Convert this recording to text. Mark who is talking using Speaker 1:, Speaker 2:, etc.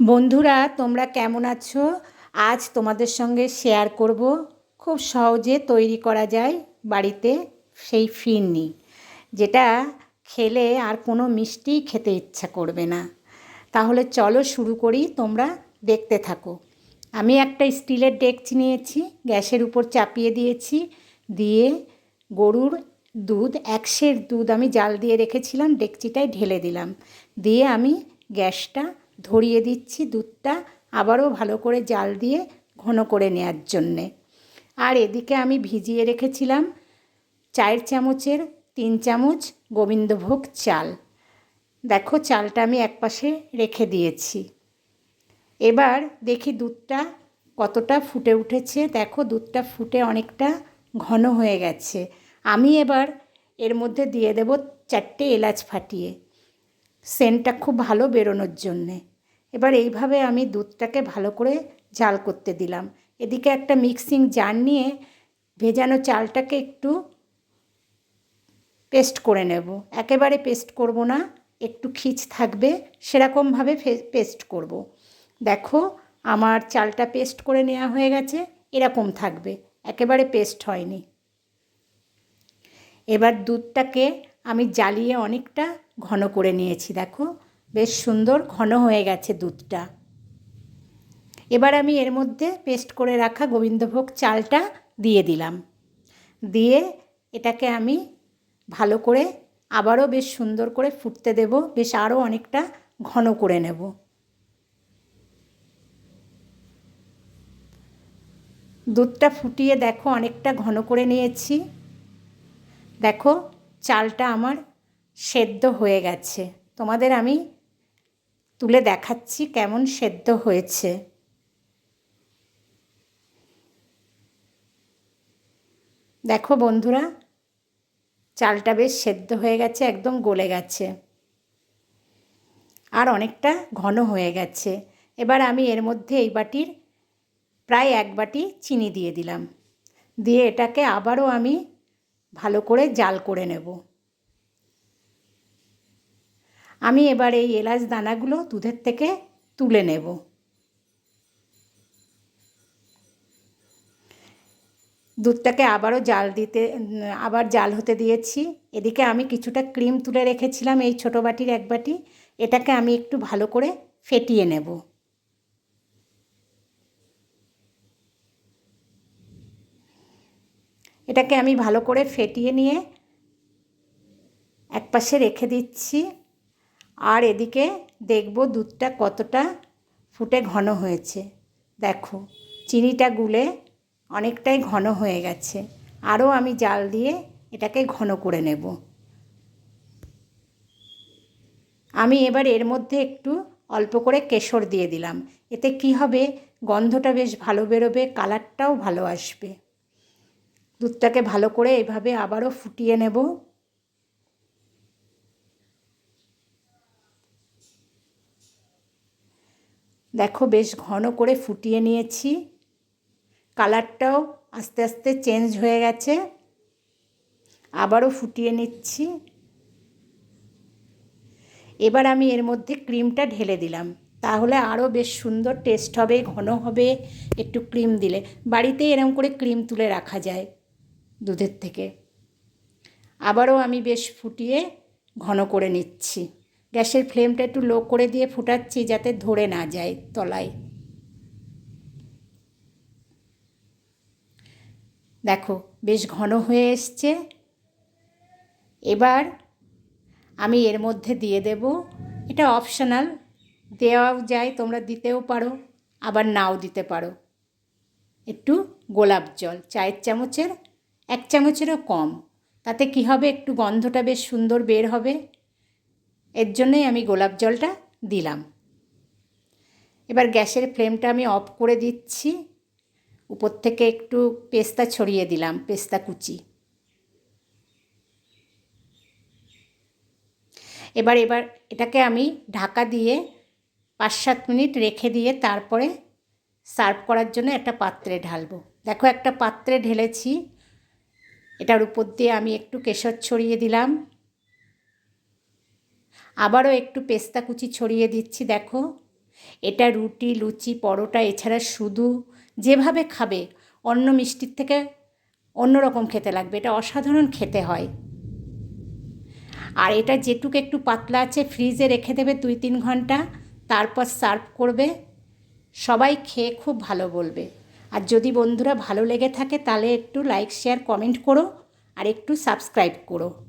Speaker 1: বন্ধুরা, তোমরা কেমন আছো? আজ তোমাদের সঙ্গে শেয়ার করব খুব সহজে তৈরি করা যায় বাড়িতে সেই ফিরনি, যেটা খেলে আর কোনো মিষ্টি খেতে ইচ্ছা করবে না। তাহলে চলো শুরু করি, তোমরা দেখতে থাকো। আমি একটা স্টিলের ডেকচি নিয়েছি, গ্যাসের উপর চাপিয়ে দিয়েছি, দিয়ে গরুর দুধ 1 সের দুধ আমি জাল দিয়ে রেখেছিলাম, ডেকচিটায় ঢেলে দিলাম। দিয়ে আমি গ্যাসটা ধরিয়ে দিচ্ছি, দুধটা আবারও ভালো করে জাল দিয়ে ঘন করে নেওয়ার জন্যে। আর এদিকে আমি ভিজিয়ে রেখেছিলাম 4 চামচের 3 চামচ গোবিন্দভোগ চাল। দেখো, চালটা আমি একপাশে রেখে দিয়েছি। এবার দেখি দুধটা কতটা ফুটে উঠেছে। দেখো, দুধটা ফুটে অনেকটা ঘন হয়ে গেছে। আমি এবার এর মধ্যে দিয়ে দেব 4টে এলাচ ফাটিয়ে, সেন্টটা খুব ভালো বেরোনোর জন্যে। এবার এইভাবে আমি দুধটাকে ভালো করে জাল করতে দিলাম। এদিকে একটা মিক্সিং জার নিয়ে ভেজানো চালটাকে একটু পেস্ট করে নেব। একেবারে পেস্ট করব না, একটু খিচ থাকবে সেরকমভাবে পেস্ট করব। দেখো, আমার চালটা পেস্ট করে নেওয়া হয়ে গেছে, এরকম থাকবে, একেবারে পেস্ট হয়নি। এবার দুধটাকে আমি জ্বালিয়ে অনেকটা ঘন করে নিয়েছি। দেখো, বেশ সুন্দর ঘন হয়ে গেছে দুধটা। এবার আমি এর মধ্যে পেস্ট করে রাখা গোবিন্দভোগ চালটা দিয়ে দিলাম। দিয়ে এটাকে আমি ভালো করে আবারও বেশ সুন্দর করে ফুটতে দেব, বেশ আরও অনেকটা ঘন করে নেব। দুধটা ফুটিয়ে দেখো অনেকটা ঘন করে নিয়েছি। দেখো, চালটা আমার সেদ্ধ হয়ে গেছে। তোমাদের আমি তুলে দেখাচ্ছি কেমন সেদ্ধ হয়েছে। দেখো বন্ধুরা, চালটা বেশ সেদ্ধ হয়ে গেছে, একদম গলে গেছে আর অনেকটা ঘন হয়ে গেছে। এবার আমি এর মধ্যে এই বাটির প্রায় 1 বাটি চিনি দিয়ে দিলাম। দিয়ে এটাকে আবারও আমি ভালো করে জাল করে নেব। আমি এবার এই এলাচ দানাগুলো দুধের থেকে তুলে নেব। দুধটাকে আবারও আবার জাল হতে দিয়েছি। এদিকে আমি কিছুটা ক্রিম তুলে রেখেছিলাম, এই ছোটো বাটির 1 বাটি। এটাকে আমি একটু ভালো করে ফেটিয়ে নেব। এটাকে আমি ভালো করে ফেটিয়ে নিয়ে একপাশে রেখে দিচ্ছি। আর এদিকে দেখব দুধটা কতটা ফুটে ঘন হয়েছে। দেখো, চিনিটা গুলে অনেকটাই ঘন হয়ে গেছে। আরও আমি জাল দিয়ে এটাকে ঘন করে নেব। আমি এবার এর মধ্যে একটু অল্প করে কেশর দিয়ে দিলাম। এতে কি হবে, গন্ধটা বেশ ভালো বেরোবে, কালারটাও ভালো আসবে। দুধটাকে ভালো করে এভাবে আবারও ফুটিয়ে নেব। দেখো, বেশ ঘন করে ফুটিয়ে নিয়েছি, কালারটাও আস্তে আস্তে চেঞ্জ হয়ে গেছে। আবারও ফুটিয়ে নিচ্ছি। এবার আমি এর মধ্যে ক্রিমটা ঢেলে দিলাম, তাহলে আরও বেশ সুন্দর টেস্ট হবে, ঘন হবে। একটু ক্রিম দিলে বাড়িতেই এরকম করে ক্রিম তুলে রাখা যায় দুধের থেকে। আবারও আমি বেশ ফুটিয়ে ঘন করে নিচ্ছি। গ্যাসের ফ্লেমটা একটু লো করে দিয়ে ফুটাচ্ছি, যাতে ধরে না যায় তলায়। দেখো, বেশ ঘন হয়ে এসছে। এবার আমি এর মধ্যে দিয়ে দেব, এটা অপশনাল, দেওয়াও যায়, তোমরা দিতেও পারো আবার নাও দিতে পারো, একটু গোলাপ জল 4 চামচের 1 চামচেরও কম। তাতে কি হবে, একটু গন্ধটা বেশ সুন্দর বের হবে, এর জন্যই আমি গোলাপ জলটা দিলাম। এবার গ্যাসের ফ্লেমটা আমি অফ করে দিচ্ছি। উপর থেকে একটু পেস্তা ছড়িয়ে দিলাম, পেস্তা কুচি। এবার এটাকে আমি ঢাকা দিয়ে 5-7 মিনিট রেখে দিয়ে তারপরে সার্ভ করার জন্য একটা পাত্রে ঢালবো। দেখো, একটা পাত্রে ঢেলেছি। এটার উপর দিয়ে আমি একটু কেশর ছড়িয়ে দিলাম, আবারও একটু পেস্তা কুচি ছড়িয়ে দিচ্ছি। দেখো, এটা রুটি, লুচি, পরোটা এছাড়া শুধু যেভাবে খাবে অন্য মিষ্টির থেকে অন্যরকম খেতে লাগবে। এটা অসাধারণ খেতে হয়। আর এটা যেটুকু একটু পাতলা আছে ফ্রিজে রেখে দেবে 2-3 ঘন্টা, তারপর সার্ভ করবে। সবাই খেয়ে খুব ভালো বলবে। আর যদি বন্ধুরা ভালো লেগে থাকে তাহলে একটু লাইক, শেয়ার, কমেন্ট করো আর একটু সাবস্ক্রাইব করো।